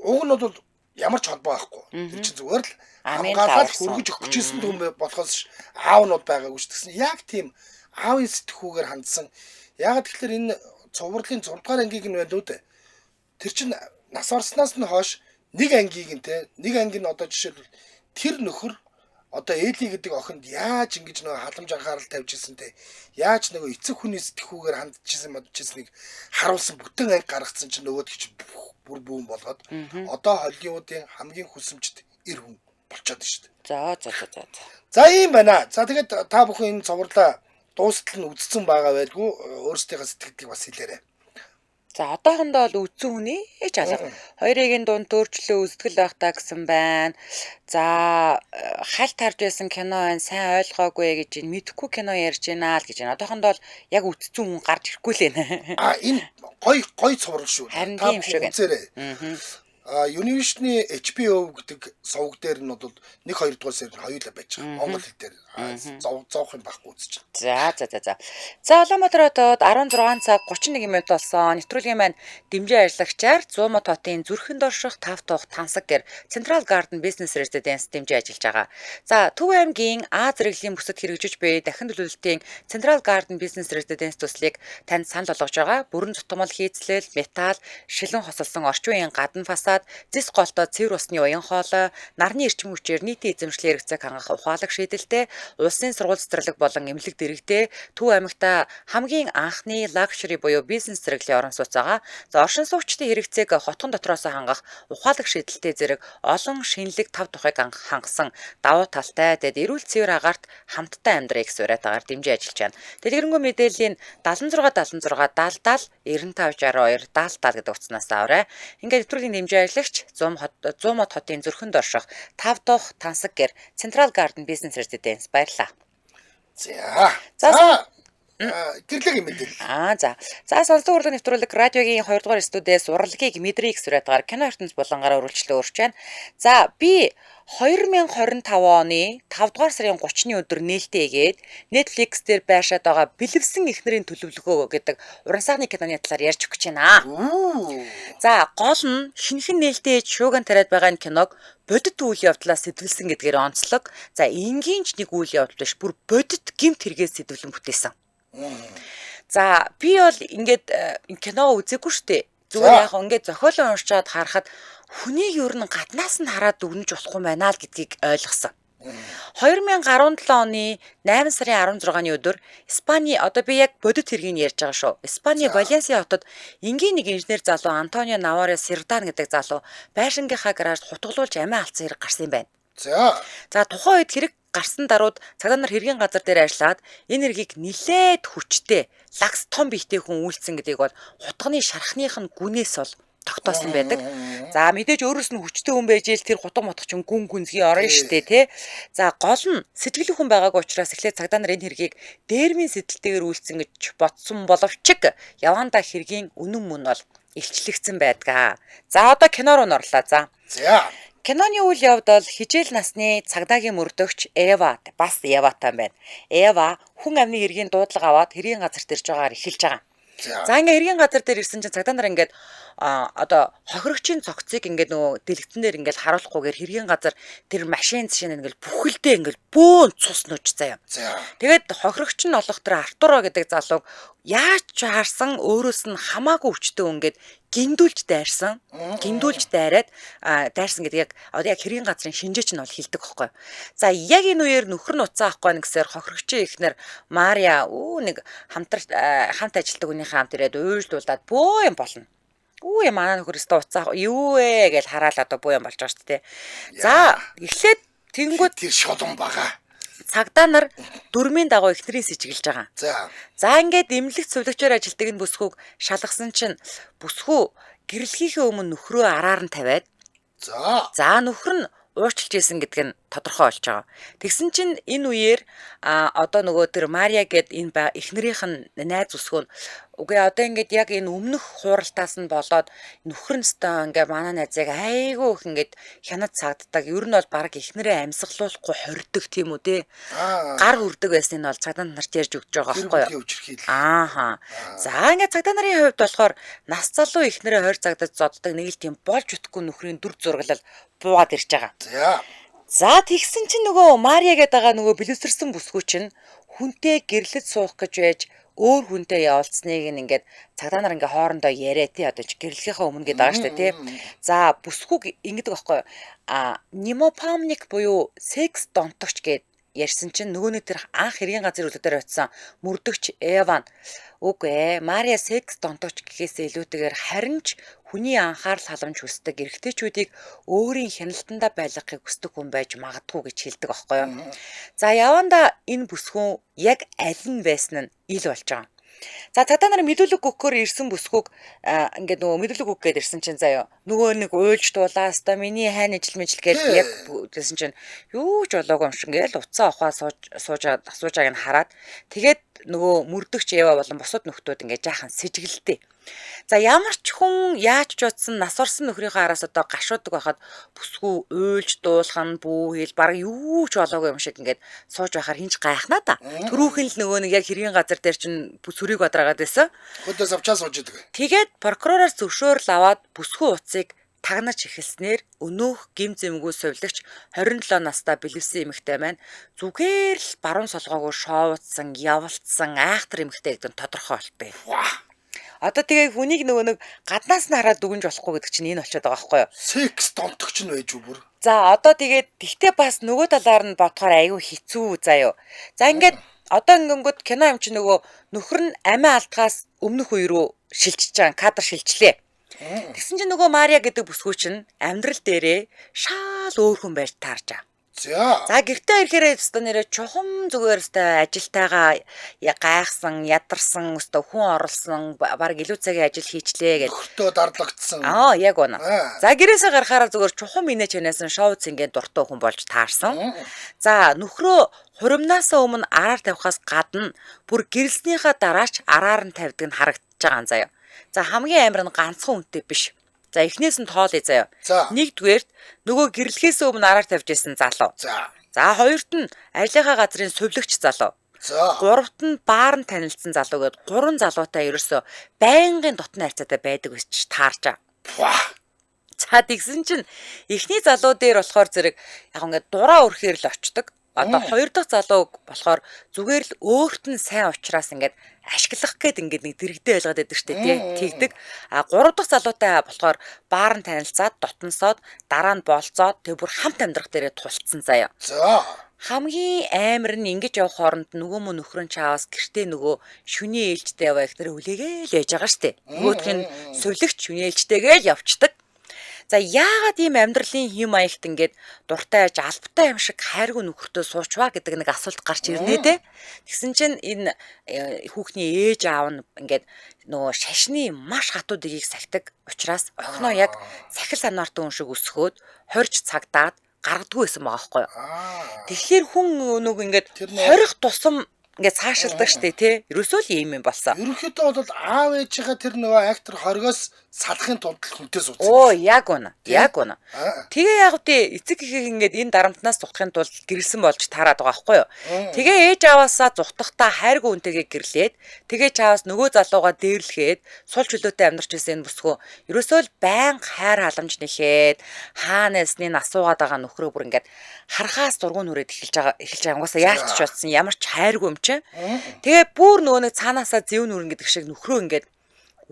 уг нь бол ямар ч холбоо байхгүй. Тэр чинь зүгээр л хамгаалал хүргэж өгөх гэжсэн юм болохоос аав нь байгаагүй ч гэсэн яг тийм аавын сэтгүүгээр хандсан. Ягаад гэвэл энэ цувралын 6 дугаар ангийг нь байна үү дээ. Тэр чинь нас орсноос нь хойш нэг ангийг нь нэг анги нь одоо жишээлбэл тэр нөхөр одоо Эли гэдэг охинд яаж ингэж нөгөө халамж анхаарал тавьж ирсэн те яаж нөгөө эцэг хүний сэтгүүгээр хандчихсан модчихсныг харуулсан бүтэн анги гаргацсан чинь нөгөөд гэж бүр бүүн болгоод одоо Холливуудын хамгийн хүсэмжт ир хүн болчиход шүү дээ. За ийм байна. За тэгээд та бүхэн энэ цувралаа дуустал нь үзсэн байгаа байлгүй өөрсдийнхөө сэтгэлийг бас хэлээрэй. За одоохондоо бол үдсэн хүний алга. Хоёрын дунд төрчлөө үзтгэл байх та гэсэн байна. За хальт харж байсан кино байна. Сайн ойлгоогүй гэж мэдэхгүй кино ярьж байна л гэж байна. Одоохондоо бол яг үдсэн хүн гарч ирэхгүй л байна. Энэ гой цуврал шүү. Харин тийм шүү гэнэ. Univision-ы HBO гэдэг сувг дээр нь бол 1-2 дугаар сар хоёулаа байж байгаа. Монгол хэл дээр зовх юм байхгүй үзэж байна. За. За Улаанбаатар хотод 16 цаг 31 минут болсон. Нэвтрүүлгийн маань дэмжээ ажиллагчаар 100 мод хотын зүрхэнд орших 5 тух тансаг гэр Central Garden Business Residence дэмжээ ажиллаж байгаа. За Төв аймгийн А зэрэглэлийн бүсэд хэрэгжиж буй дахин төлөвлөлтийн Central Garden Business Residence төслийг танд санал болгож байгаа. Бүрэн зутамал хийцлэл, металл, шилэн хосолсон орчин үеийн гадна фасад, хадгалаад зис голтой цэвэр усны уян хоолой, нарны эрчим хүчээр нийтийн эзэмшлийн хэрэгцээг хангах ухаалаг шийдэлтэй, улсын сургууль цэцэрлэг болон эмнэлэг дэргэдээ Төв аймагта хамгийн анхны лагшери буюу бизнес зэрэглэлийн орон сууц байгаа. За оршин суугчдын хэрэгцээг хотхон дотроос хангах ухаалаг шийдэлтэй зэрэг олон шинэлэг тав тухайг хангасан давуу талтай тэгэд эрүүл цэвэр агаарт хамтдаа амьдрахыг сураатаагаар дэмжиж ажиллаж байна. Дэлгэрэнгүй мэдээллийн 76 76 70 95 62 70 гэдэг утаснаас аваарай. Ингээд нэвтрүүлгийн дэмжин аялагч 100 мод хотын зүрхэнд орших 5 дахь тансаг гэр Central Garden Business Residence баярлаа. За. Гэрлэг мэдээлэл. За. За сонсдог урлагийн нэвтрүүлэг радиогийн 2 дугаар студиэс урлагийг мэдрийг сураатгаар кино ертөнц болонгаараа үргэлжлэн өрч байна. За би 2025 оны 5 дугаар сарын 30-ны өдөр нээлттэйгээд Netflix дээр байшаад байгаа Бэлэвсэн эхнэрийн төлөвлөгөө гэдэг уран сайхны киноны талаар ярьж өгч байна. За гол нь шинэхэн нээлттэй шууган тариад байгаа энэ киног бодит үйл явдлаас сэтвэлсэн гэдгээр онцлог. За энгийнч нэг үйл явдал биш бүр бодит гэмт хэрэгээс сэтвэлэн бүтээсэн. За би бол ингээд кино үзээгүй штэ. Зүгээр яг ингээд зохиолоо уншаад харахад хүнийг ер нь гаднаас нь хараад дүгнэж болохгүй байна л гэдгийг ойлгосон. 2017 оны 8 сарын 16-ны өдөр Испани одоо би яг бодит хэргийг ярьж байгаа шүү. Испани Валенсиа хотод энгийн нэг инженер залуу Антонио Наваре Сердан гэдэг залуу байшингийнхаа гаражд хутгалуулж амиа алдсан хэрэг гарсан юм байна. За тухайн үед хэрэг гарсан даруйд цагдаа нар хэргийн газар дээр ажиллаад энэ хэргийг нилээд хүчтэй лагс том биетэй хүн үйлцсэн гэдгийг бол хутганы шархных нь гүнээс бол тогтоосон байдаг. За мэдээж өөрөөс нь хүчтэй хүн байж ил тэр хутга мотгоч гүн гүнзгий орно штэ тий. За гол нь сэтгэл хүн байгаагүй учраас эхлээд цагдаа нар энэ хэргийг дээрмийн сэтэлтэйгээр үйлцсэн гэж бодсон боловч яванда хэргийн үнэн мөн бол илчлэгдсэн байдгаа. За одоо кино руу норлоо. За. Киноны үйл явдал хижээл насны цагдаагийн мөрдөгч Эва бас Еватай байна. Эва хүн амны хэргийн дуудлага аваад хэргийн газарт ирж байгаагаар эхэлж байгаа. За ингээ хэргийн газар дээр ирсэн чинь цагдаа нар ингээд одоо хохирогчийн цогцыг ингээд нөгөө дэлгэцэн дээр ингээд харуулахгүйгээр хэргийн газар тэр машин зшин ингээд бүхэлдээ ингээд бөөн цус нууж заяа. Тэгээд хохирогч нь олох тэр Артуро гэдэг залууг яаж ч харсан өөрөөс нь хамаагүй хүчтэй ингээд гиндүүлж дайрсан. Гиндүүлж дайраад дайрсан гэдэг яг одоо яг хэргийн газрын шинжээч нь бол хэлдэг байхгүй. За яг энэ үеэр нөхөр нь уцаа авахгүй нэг гэсээр хохирогчийн эхнэр Мария нэг хамт ажилтдаг хүнийхээ хамт ирээд уйлдуулаад бөө юм болно. Манай нөхөр өстө уцаа юу вэ гэж хараал одоо бөө юм болж байгаа шүү дээ. За эхлээд тэнгууд тэр шолон бага. Цагдаа нар дөрмийн дагуу эхнэрийг сэжиглэж байгаа. За ингээд эмнэлэгт сувлагчаар ажилтдаг энэ бүсгүйг шалгасан чинь бүсгүй гэрэлхийнхээ өмнө нөхрөө араар нь тавиад за нөхөр нь уучлж исэн гэдэг нь тодорхой болж байгаа. Тэгсэн чинь энэ үеэр одоо нөгөө тэр Мария гэд энэ эхнэрийнх нь найз өсгөө үгүй одоо ингээд яг энэ өмнөх хууралтаас нь болоод нөхөр нь өстой ингээд манай найзыг айгүй их ингээд хянаж цагддаг. Ер нь бол баг эхнэрээ амьсгалуулахгүй хордог тийм үү те. Гар хүрдэг байсныг нь бол цагдаа нарт ярьж өгч байгаа байхгүй юу? За ингээд цагдаа нарын хувьд болохоор нас залуу эхнэрээ хойр цагдаж зоддог нэг л тийм болж үтгэхгүй нөхрийн дүр зурглал буугаад ирж байгаа. За тэгсэн чинь нөгөө Мария гэдэг байгаа нөгөө бэлэвсэрсэн бүсгүй чинь хүнтэй гэрлэж суух гэж байж өөр хүнтэй явуулсныг ингээд цагдаа нар ингээ хоорондоо яриа тий одоо гэрлэхийнхаа өмнө гэдэг байгаа шүү дээ тий. За бүсгүйг ингэдэг байхгүй Нимопамник буюу секс донтогч гэд ярьсан чинь нөгөө нэг тэр анх хэргийн газар үлдээр очисан мөрдөгч Эван үгүй Мария секс донтогч гэхээсээ илүүтэйгээр харин ч хүний анхаарал халамж хүсдэг эрэгтэйчүүдийг өөрийн хяналтандаа байлгахыг хүсдэг хүн байж магадгүй гэж хэлдэг байхгүй юу. За яванда энэ бүсгүүн яг аль нь байсан нь ил болж байгаа. За цагдаа нар мэдүүлэг өгөхөөр ирсэн бүсгүйг ингээд нөгөө мэдүүлэг өгөх гээд ирсэн чинь заяа нөгөө нэг уйлж дуулаа хэвээр миний хайн ижил мижил гээд яг гэсэн чинь юу ч болоогүй юм шиг ингээл уцаа ухаа суужааг нь хараад тэгээд нөгөө мөрдөгч Эва болон бусад нөхдүүд ингээд жаахан сэжиглэлтэй. За ямар ч хүн яаж ч утсан нас орсон нөхрийнхөө араас одоо гашуудаг байхад бүсгүй уйлж дуулах нь бүү хэл баг юу ч болоогүй юм шиг ингээд сууж байхаар хинч гайхнаа да. Төрүүхэн л нөгөө нэг яг хэргийн газар дээр чинь сүрийг бадраагаад байсан. Хөдөөс авчаа сууж идэг. Тэгээд прокуророор зөвшөөрөл аваад бүсгүй уцыг тагнаж эхэлснээр өнөөх гим зэмгүй сувлагч 27 настай бэлэвсэн эмэгтэй маань зүгээр л баруун солгоогүй шоуцсан, явалтсан айхтар эмэгтэй гэдэг нь тодорхой болтой. Одоо тэгээ хүнийг нөгөө нэг гаднаас нь хараад дүгнж болохгүй гэдэг чинь энэ болчиход байгаа байхгүй юу? Секс донтогч нь байж үү бүр. За одоо тэгээд тэгтээ бас нөгөө талаар нь бодохоор аюу хэцүү заяо. За ингээд одоо ингэнгүүт кино юм чи нөгөө нөхөр нь амиа алдгаас өмнөх үе рүү шилжиж байгаа кадр шилжлээ. Тэгсэн чинь нөгөө Мария гэдэг бүсгүй чинь амьдрал дээрээ шал өөр хүн байж таарж байгаа. За гэртээ ирэхээр өстө нэрэ чухам зүгээр өстө ажилтайгаа гайхсан, ядарсан, өстө хүн орлсон, баг илүү цагийн ажил хийчлээ гэж. Нөхөртөө дарлагдсан. Яг үнэ. За гэрээсээ гарахаараа зүгээр чухам инээж ханаас шоу цэнгийн дуртай хүн болж таарсан. За нөхрөө хуримнаас өмнө араар тавихаас гадна бүр гэрэлснийхаа дараач араар нь тавьдаг нь харагдаж байгаа юм заяа. За хамгийн амар нь ганцхан үнэтэй биш. За эхнээс нь тоолъё заяа. Нэгдүгээрт нөгөө гэрлэхээс өмнө араар тавьж байсан залуу. За хоёрт нь арилгахаа газрын сувлагч залуу. Гуравт нь баар нь танилцсан залуу гээд 3 залуутай ерөөсөө байнгын дотны харьцаатай байдаг гэж таарч байгаа. За тэгсэн чинь эхний залуу дээр болохоор зэрэг яг ингээд дураа өрхөөр л очдог. Одоо хоёр дахь залуу болохоор зүгээр л өөрт нь сайн ухраас ингээд ашиглах гээд ингээд нэг дэрэгдээ байлгаад байдаг штэ тэгдэг. А гурав дахь залуутай болохоор баар нь танилцаад дотносоод дараа нь болцоод тэг бүр хамт амьдрах дээрээ тулцсан заяа. Хамгийн амар нь ингэж явах хооронд нөгөө мөн нөхрөн чаавас гэртээ нөгөө шүний ээлжтэй яваа ихтер хүлээгээл яж байгаа штэ. Нөгөөх нь сувлагч шүний ээлжтэйгээл явцдаг. За яагаад ийм амьдралын хэм маягт ингээд дуртай аж албатай юм шиг хайргүй нөхөртөө суучваа гэдэг нэг асуулт гарч ирнэ дээ. Тэгсэн чинь энэ хүүхний ээж аав нь ингээд нөгөө шашны маш хатуу дэгийг сахидаг учраас охиноо яг сахил санаартай хүн шиг өсгөөд хорж цагдаад гаргадгүй байсан байгаа байхгүй юу. Тэгэхээр хүн нөгөө ингээд хорих тусам ингээд цаашилдаг штэ тий. Ерөөсөө л ийм юм болсон. Ерөнхийдөө бол аав ээжийнхээ тэр нөгөө актер хоригоос салахын тулд хүнтэй суудсан. Яг үнэ. Яг үнэ. Тэгээ яг үгүй эцэг ихийг ингээд энэ дарамтнаас зутахын тулд гэрэлсэн болж таарад байгаа байхгүй юу. Тэгээ ээж аваасаа зутахдаа хайргүй үнтэйгээ гэрлээд тэгээ чаавас нөгөө залууга дээрлэхэд сул чөлөөтэй амьдарч байсан энэ бүсгүй ерөөсөө л байнга хайр халамж нэхээд хаанаас нь асуугаад байгаа нөхрөө бүр ингээд харахаас дургуун нүрээд эхэлж байгаа угаасаа яалч ч бодсон ямар ч хайргүй юм чи. Тэгээ бүр нөгөө нэг цаанаасаа зэв нүрэн гэдэг шиг нөхрөө ингээд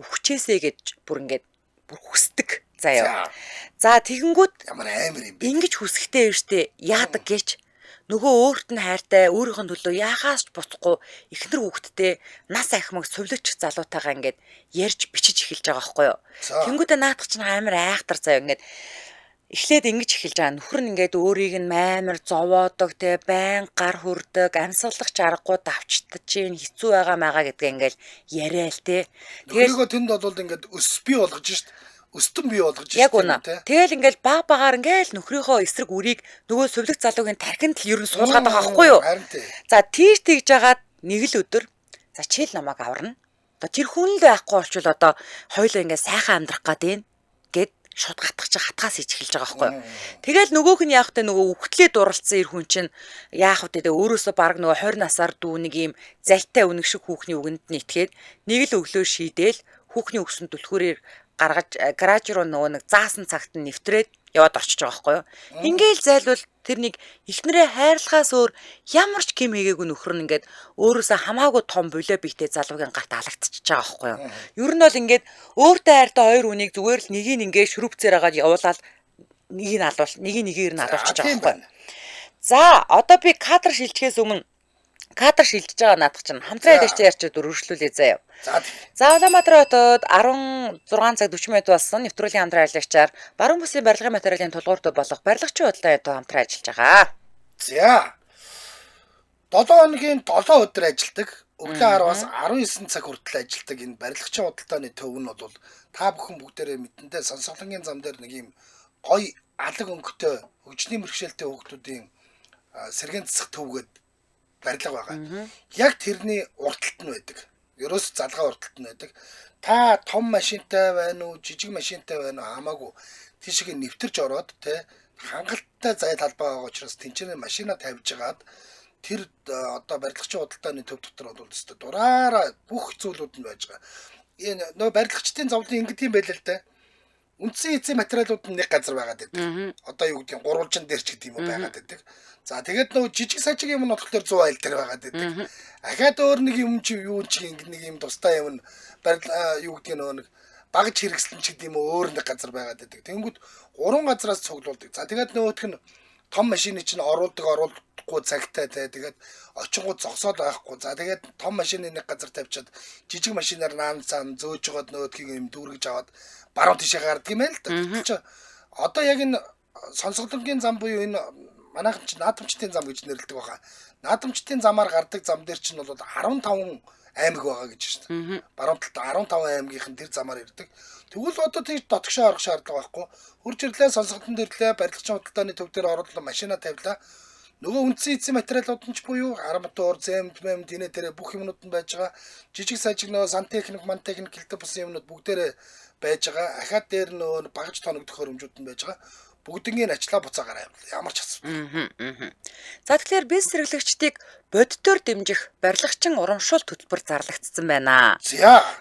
өвчээсэй гэж бүр хүсдэг заяа. За тэгэнгүүт ямар амар юм бэ? Ингэж хүсэхтэй штэ яадаг гэж нөгөө өөрт нь хайртай өөрийнх нь төлөө яахаас ч буцахгүй эхнэр хүүхэдтэй нас ахмаг сувлагч залуутайгаа ингээд ярьж бичиж эхэлж байгаа байхгүй юу. Тэнгүүдээ наадах чинь амар айхтар заяа ингээд эхлээд ингэж эхэлж байгаа нөхөр нь ингээд өөрийг нь амар зовоодог те байн гар хүрдэг амьсгалах аргагүй давчтаж чинь хэцүү байгаа маа гэдгээ ингээд яриа л те. Тэрийгөө тэнд бол ингээд өс бий болгож шít өстөн бий болгож шít. Яг үнэ. Тэгэл ингээд баг багаар ингээд нөхрийнхөө эсрэг үрийг нөгөө сувлагч залуугийн тархинд л ер нь суулгаад байгаа байхгүй юу. За тийш тэгж жагаад нэг л өдөр за чийл намайг аварна. Одоо тэр хүн л байхгүй болчвол одоо хоёулаа ингээд сайхан амьдрах гээд гээд шууд хатгах чинь хатгаас ич эхэлж байгаа байхгүй юу. Тэгэл нөгөөх нь яах вэ нөгөө үхтлээ дурлцсан ир хүн чинь яах вэ тэгээ өөрөөсөө баг нөгөө 20 насаар дүү нэг юм залтай үнэг шиг хүүхний үгэнд нь итгээд нэг л өглөө шийдээл хүүхний өгсөн түлхүүрээр гаргаж гараж руу нөгөө нэг заасан цагт нь нэвтрээд яваад орчиж байгаа байхгүй юу. Ингээл зайлвал тэр нэг эхнэрээ хайрлахаас өөр ямар ч ким хийгээгүй нөхөр нь ингээд өөрөөсөө хамаагүй том болоо бийтэй залуугийн гарт алагдчихж байгаа байхгүй юу. Ер нь бол ингээд өөртөө хайртай хоёр хүнийг зүгээр л нэгийг ингээд шүрүвцээр агаад явуулаад нэгээр нь алуулчихж байгаа байхгүй юу. За одоо би кадр шилжихээс өмнө кадр шилжиж байгаа наадах чинь хамтран дэжтэй ярьчаад өргөжлүүлээ заяа. За Улаанбаатар хотод 16 цаг 40 минут болсон нэвтрүүлгийн хамтран ажиллагчаар баруун бүсийн барилгын материалын тулгууртай болох барилгачийн бодлогын хэд хамтран ажиллаж байгаа. За 7 хоногийн 7 өдөр ажилладаг. Өглөө 10-аас 19 цаг хүртэл ажилладаг энэ барилгачийн худалдааны төв нь бол та бүхэн бүгдээрээ мэдэндээ Сонсголонгийн зам дээр нэг юм гоё алаг өнгөтэй хөгжлийн бэрхшээлтэй хүүхдүүдийн сэргээн засах төвгээд барилга байгаа. Яг тэрний урталт нь байдаг. Ерөөс залгаа урталт нь байдаг. Та том машинтай байна уу, жижиг машинтай байна уу хамаагүй тийшээ нэвтэрч ороод те хангалттай зай талбай байгаа учраас тэнцэнэ машина тавьж гаад тэр одоо барилгачийн худалдааны төв дотор бол өстой дураараа бүх зүйлүүд нь байж байгаа. Энэ нөө барилгачдын зовлон ингэдэм байл л да. үндсэн эцсийн материалууд нь нэг газар байгаад байдаг. Одоо юу гэдэг нь гурвалжин дээр ч гэдэг юм уу байгаад байдаг. За тэгээд нөгөө жижиг сажиг юм нь болохоор 100 айл дээр байгаад байдаг. Ахаад өөр нэг юм чи юу ч ингэ нэг юм тустай юм юу гэдэг нь нөгөө нэг багж хэрэгслэн ч гэдэг юм уу өөр нэг газар байгаад байдаг. Тэнгүүд 3 газараас цуглуулдаг. За тэгээд нөгөөх нь том машины чинь оруулахгүй цагтай тэгээд очингууд зогсоод байхгүй. За тэгээд том машины нэг газар тавьчаад жижиг машинаар наан цаан зөөж жоод нөгөөдгийг юм дүүргэж аваад баруун тишээ гардаг юм байл л да. Тэгэхээр одоо яг энэ сонсголонгийн зам буюу энэ манайхан чи наадамчдын зам гэж нэрлэдэг баха. Наадамчдын замаар гардаг зам дээр чинь бол 15 аймаг байгаа гэж байна. Баруун талд 15 аймгийнхэн тэр замаар ирдэг. Тэгвэл одоо тийж дотгошоо орох шаардлага байхгүй. Хурж ирлээ, сонсголтон дэрлээ, барилгын худалдааны төв дээр оруулаад машина тавилаа. Нөгөө үндсэн эцсийн материалууд нь ч буюу арматур, зэмд, тэнэ тэрэ бүх юмнууд нь байж байгаа. Жижиг сажиг нөгөө сантехник, мантехник гэлтэй бусан юмнууд бүгдээрээ байж байгаа. Ахаад дээр нөгөө багж тоногдох хөрөмжүүд нь байж байгаа. Бүгднийг ачлаа буцаагараа юм. Ямар ч асуудал. За тэгэхээр бизнес эрхлэгчдийг бодитоор дэмжих барилгачин урамшуул төлбөр зарлагдсан байна.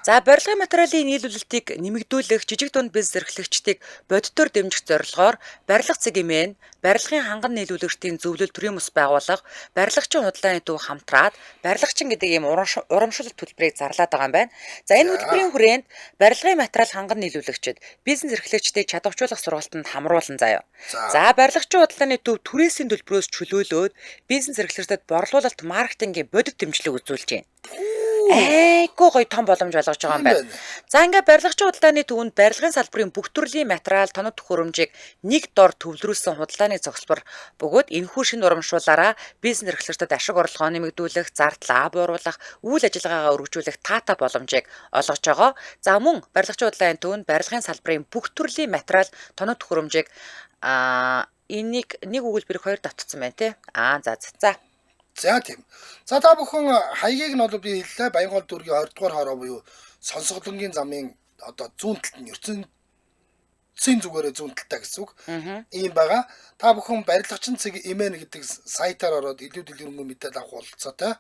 За барилгын материалын нийлүүлэлтийг нэмэгдүүлэх жижиг дунд бизнес эрхлэгчдийг бодитоор дэмжих зорилгоор барилга цэгмэн, барилгын ханган нийлүүлэгчдийн зөвлөл төрийн ус байгуулах, барилгачин худалдааны төв хамтраад барилгачин гэдэг ийм урамшуул төлбөрийг зарлаад байгаа юм байна. За энэ хөтөлбөрийн хүрээнд барилгын материал ханган нийлүүлэгчид бизнес эрхлэгчдийг чадваржуулах сургалтанд хамруулан заяа. За барилгачин худалдааны төв түрээсийн төлбөрөөс чөлөөлөөд бизнес эрхлэгчдэд борлуулалт маркетингийн бодит дэмжлэг үзүүлж байна. Айгүй гоё том боломж олгож байгаа юм байна. За ингээ барилгачин худалдааны төвөнд барилгын салбарын бүх төрлийн материал, тоног төхөөрөмжийг нэг дор төвлөрүүлсэн худалдааны цогцлбор бөгөөд энэхүү шинэ урамшуулаараа бизнес эрхлэгчдэд ашиг орлогоо нэмэгдүүлэх, зардлаа бууруулах, үйл ажиллагаагаа өргөжүүлэх таатай боломжийг олгож байгаа. За мөн барилгачин худалдааны төвөнд барилгын салбарын бүх төрлийн материал, тоног төхөөрөмжийг энийг нэг өгүүлбэрийг 2 давтцсан байна тий. За тийм. За та бүхэн хаягийг нь бол би хэллээ. Баянгол дүүргийн 20 дугаар хороо буюу сонсголонгийн замын одоо зүүн талд нь ертөнцийн зүгээрээ зүүн талтай гэсэн үг. Ийм байгаа. Та бүхэн барилгачин цэг имэн гэдэг сайтаар ороод илүү дэлгэрэнгүй мэдээлэл авах бололцоотой.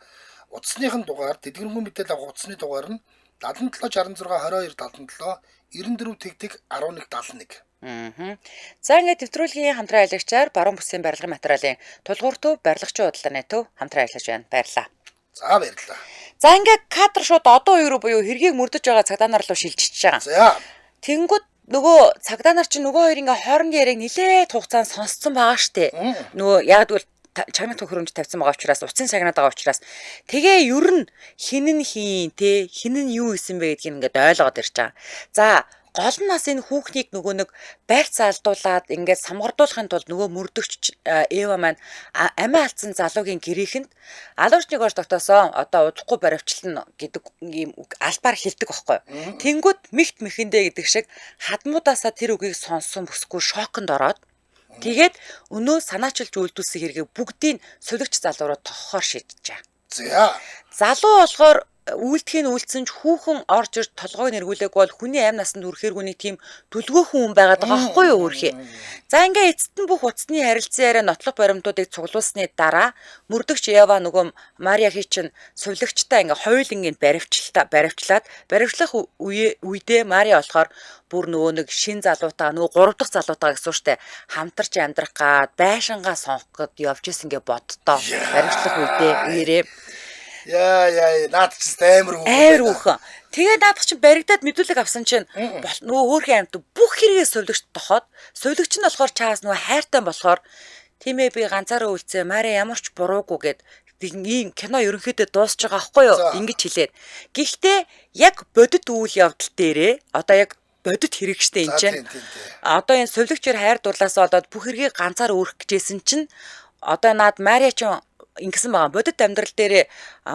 Утасныхын дугаар, дэлгэрэнгүй мэдээлэл авах утасны дугаар нь 77 66 22 77 94 тэгтэг 1171. За ингээд нэвтрүүлгийн хамтран аялагчаар баруун бүсийн барилгын материалын тулгуур төв, барилгачин худалдааны төв хамтран ажиллаж байна. Баярлалаа. За баярлалаа. За ингээд кадр шууд одоо юу буюу хэргийг мөрдөж байгаа цагдаа нар руу шилжиж байгаа. За. Тэнгүүд нөгөө цагдаа нар чинь нөгөө хоёр ингээ хоорондын яриаг нилээд хугацаанд сонсцсон байгаа штэ. Нөгөө яг л чагнах төхөөрөмж тавьсан байгаа учраас уцын сагнаад байгаа учраас тэгээ ер нь хин нь юу исэн бэ гэдгийг ингээд ойлгоод ирж байгаа. За гол нь бас энэ хүүхнийг нөгөө нэг байрт залдуулаад ингээд самгардуулахын тулд нөгөө мөрдөгч Эва маань амиа алдсан залуугийн гэрээхэнд алуурчныг орж тогтоосон одоо удахгүй баривчлна гэдэг ийм албаар хэлдэг байхгүй. Тэнгүүд мэхэндээ гэдэг шиг хадмуудаасаа тэр үгийг сонссон бүсгүй шоконд ороод тэгээд өнөө санаачилж үйлдүүлсэн хэрэгээ бүгдийг сувлэгч залуу руу тохохоор шийдэж байгаа. За. Залуу болохоор үйлдэхийг үйлдсэн ч хүүхэн орж ирж толгойг нэргүүлээг бол хүний амь насанд хүрэхэргүний тийм төлгөөхэн хүн байгаад байгаа байхгүй юу өөрхий. За ингээ эцэст нь бүх утасны харилцан яриа нотлох баримтуудыг цуглуулсны дараа мөрдөгч Ева нөгөө Мария чинь сувлэгчтай ингээ хоёулангийн баривчлаад баривчлах үедээ Мария болохоор бүр нөгөө нэг шин залуутаа нөгөө 3 дахь залуутаа гэсэн штэ хамтарч амьдрах гад байшингаа сонгох гэд явж исэн гэ боддоо баривчлах үедээ наад чи амар хүүхэн. Тэгээд наадах чинь баригдаад мэдүүлэг авсан чинь нөгөө хөөрхөн амьд бүх хэрэгээ сувлэгч тохоод сувлэгч нь болохоор чаас нөгөө хайртай болохоор тийм ээ би ганцаараа үлцээ Мария ямар ч буруугүй гэд ийм кино ерөнхийдөө дуусч байгаа байхгүй юу ингэж хэлээд. Гэхдээ яг бодит үйл явдал дээрээ одоо яг бодит хэрэгжтэй энэ чинь одоо энэ сувлэгчээр хайр дурлаасаа болоод бүх хэрэгийг ганцаар өөрөх гэжсэн чинь одоо наад Мария ч ингэсэн байгаа. Бодит амьдрал дээр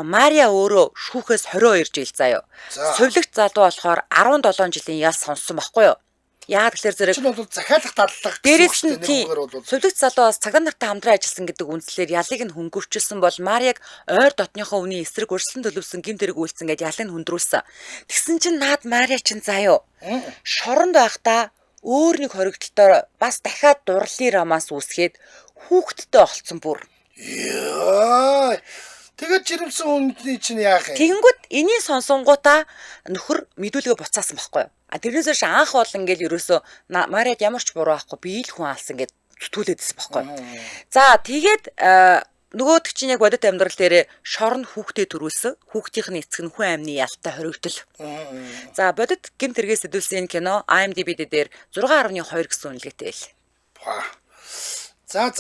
Мария өөрөө шүүхээс 22 жил заяа. Сувлэгч залуу болохоор 17 жилийн ял сонссон байхгүй юу? Яагаад тэгэхээр зэрэг бол захиалах дадлага дээрээс нь сувлэгч залуу бас цагдаа нартай хамтран ажилласан гэдэг үндслээр ялыг нь хөнгөвчүүлсэн бол Марияг ойр дотныхоо үний эсрэг өрсөлдөн төлөвсөн гэмт хэрэг үйлцэн гэж ялыг нь хөндрүүлсэн. Тэгсэн чинь наад Мария чинь заяа. Шоронд байхдаа өөр нэг хоригдлолтоор бас дахиад дурлалын романс үүсгээд хүүхэдтэй олцсон бүр. Яа. Тэгээд жирэмсэн хүнний чинь яах юм? Тэгэнгүүт энийг сонсонгуудаа нөхөр мэдүүлгээ буцаасан байхгүй юу? Тэрнээс хойш анх бол ингээл ерөөсөө Мариад ямар ч буруу байхгүй би ил хүн алсан гэд зүтгүүлээдсэн байхгүй юу? За тэгээд нөгөөдөг чинь яг бодит амьдрал дээр шорон хүүхдээ төрүүлсэн. Хүүхдийн эцэг нь хүн амны ялтай хоригдол. За бодит гэмт хэрэгээс сэдвүүлсэн энэ кино IMDb дээр 6.2 гэсэн үнэлгээтэй байл. За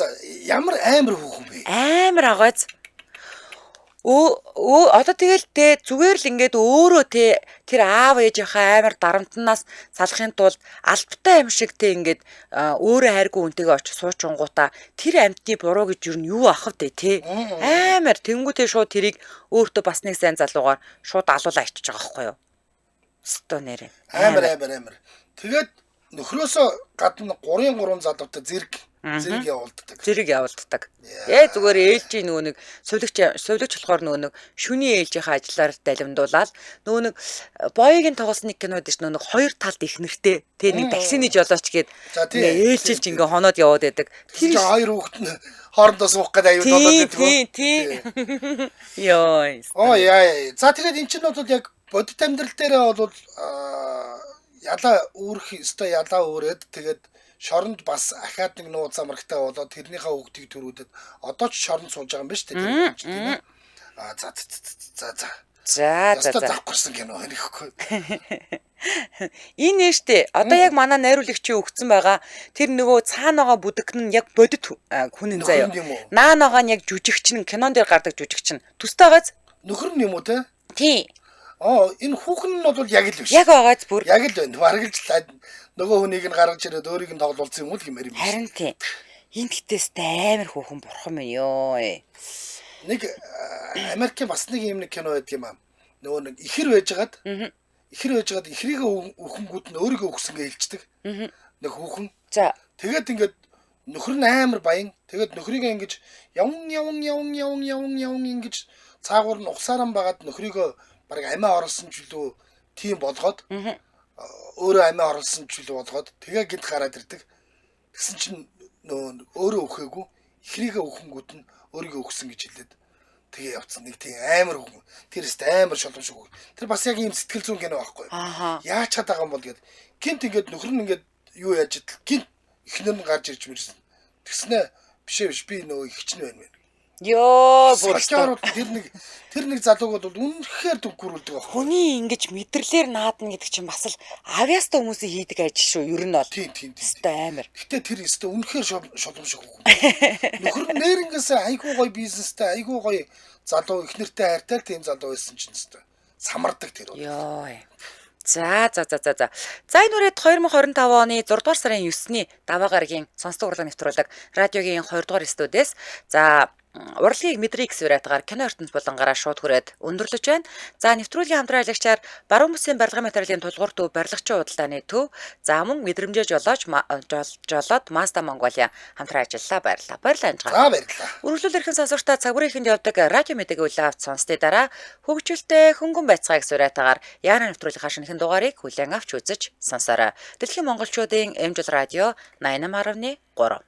ямар амар хүүхэн бэ? Амар агаац. Одоо тэгэл те зүгээр л ингээд өөрөө те тэр аав ээжийнхээ амар дарамтнаас салахын тулд албатай юм шиг те ингээд өөрөө хайргүй үнтэйгээ очиж суучингуудаа тэр амьтны буруу гэж юу нь юу ах вэ те амар тэнгуүтэй шууд тэрийг өөртөө бас нэг сайн залуугаар шууд алуулаа ичиж байгаа байхгүй юу? Өстөө нэрээ. Амар. Тэгээд нөхрөөсөө гадна 3 залуутай зэрэг явуулдаг. Зүгээр ээлжийн нөгөө нэг сувлэгч болохоор нөгөө нэг шүний ээлжийнхээ ажиллаар далимдуулаад нөгөө нэг боёгийн тоглосон нэг кинод ш нөгөө хоёр талд их нэртэй тэ нэг таксины жолооч гээд ээлжилж ингээ хоноод яваад байдаг. Тэр хоёр хүүхэд нь хоорондоо суух гэдэг аюул болоод байдаг. Тий. Йой. За тэгээд эн чинь бол яг бодит амьдрал дээр бол ялаа өөрөөд тэгээд шоронд бас ахаад нэг нууц амрагтай болоод тэрнийхээ хүүхдийг төрүүлээд одоо ч шоронд сууж байгаа юм ба шүү дээ. За. Завхарсан кино хэрэггүй. Энэ нэртэй одоо яг манай найруулагчийн өгцөн байгаа тэр нөгөө цаана байгаа бүдэгн нь яг бодит хүн заяа. Наанагаа нь яг жүжигчин кинон дээр гардаг жүжигчин. Төстэй байгааз нөхөр нь юм уу те? Тий. Энэ хүүхэн нь бол яг л биш. Яг байгааз бүр. Яг л байна. Бараг л нөгөө хүнийг нь гаргаж ирээд өөрийг нь тоглуулсан юм уу гэмээр юм. Харин тий. Энэ гэтэстэй амар хүүхэн бурхан минь ёо. Нэг Америкийн бас нэг юм нэг кино байдаг юм аа. Нөгөө нэг ихэр байжгаад ихрийгээ өхөнгүүд нь өөрийгөө өгсөн гэж хэлцдэг. Нэг хүүхэн. За. Тэгээд ингээд нөхөр нь амар баян. Тэгээд нөхрийгээ ингэж явн ингэж цаагуур нь ухсааран байгаад нөхрийгөө бараг амиа оруулсан ч үлээ тийм болгоод өөрөө амиа оруулсан ч үлээ болгоод тэгээ гинт гараад ирдэг. Тэгсэн чинь нөө өөрөө өхөөгүй ихрийгээ өхөнгүүд нь өөрийгөө өгсөн гэж хэлээд тэгээ явцсан нэг тийм амар хүн. Тэрэст амар шоломш үг. Тэр бас яг ийм сэтгэл зүйн кино байхгүй. Яаж чад байгаа юм бол гээд гинт ингээд нөхөр нь ингээд юу яаж идэл гинт эхнэр нь гарч ирж мэрсэн. Тэгснэ биш би нөө ихч нь байна. Йоо бүр тэр нэг залууг бол үнэхээр дүггүрүүлдэг байна. Хүний ингэж мэдрэлээр наадна гэдэг чинь бас л авьяастай хүмүүсийн хийдэг ажил шүү. Ер нь бол. Тийм. Өстой амар. Гэтэ тэр өстой үнэхээр шоломшиг хүн. Нөхөр нь нэрнгэс айгүй гоё бизнестэй, айгүй гоё залуу ихнэртэй хайртай тийм залуу байсан чинь өстой. Самардаг тэр. Йоо. За. За энэ үрээд 2025 оны 6 дугаар сарын 9-ний даваа гарагийн сонсдог урлаг нэвтрүүлэг радиогийн 2 дугаар студиэс. За урлагийг мэдрээ гэсэн үратгаар кино ертөнц болонгаараа шууд хүрээд өндөрлөж байна. За нэвтрүүлгийн хамтран аялагчаар баруун бүсийн барилгын материалын тулгуур төв барилгачийн худалдааны төв за мөн мэдрэмжээ жолоод Mazda Mongolia хамтран ажиллаа. Баярлалаа. Баярлалаа. Үргэлжлүүл эрхэн сонсогчдаа цаг бүрийн ихэнд явдаг радио мэдээгээ үл авч сонсдээ дараа хөгжүүлэлтэй хөнгөн байцгаа гэсэн үратгаар яаран нэвтрүүлгийн шинэхэн дугаарыг хүлээн авч үзэж сонсоорой. Дэлхийн монголчуудын эмжил радио 88.3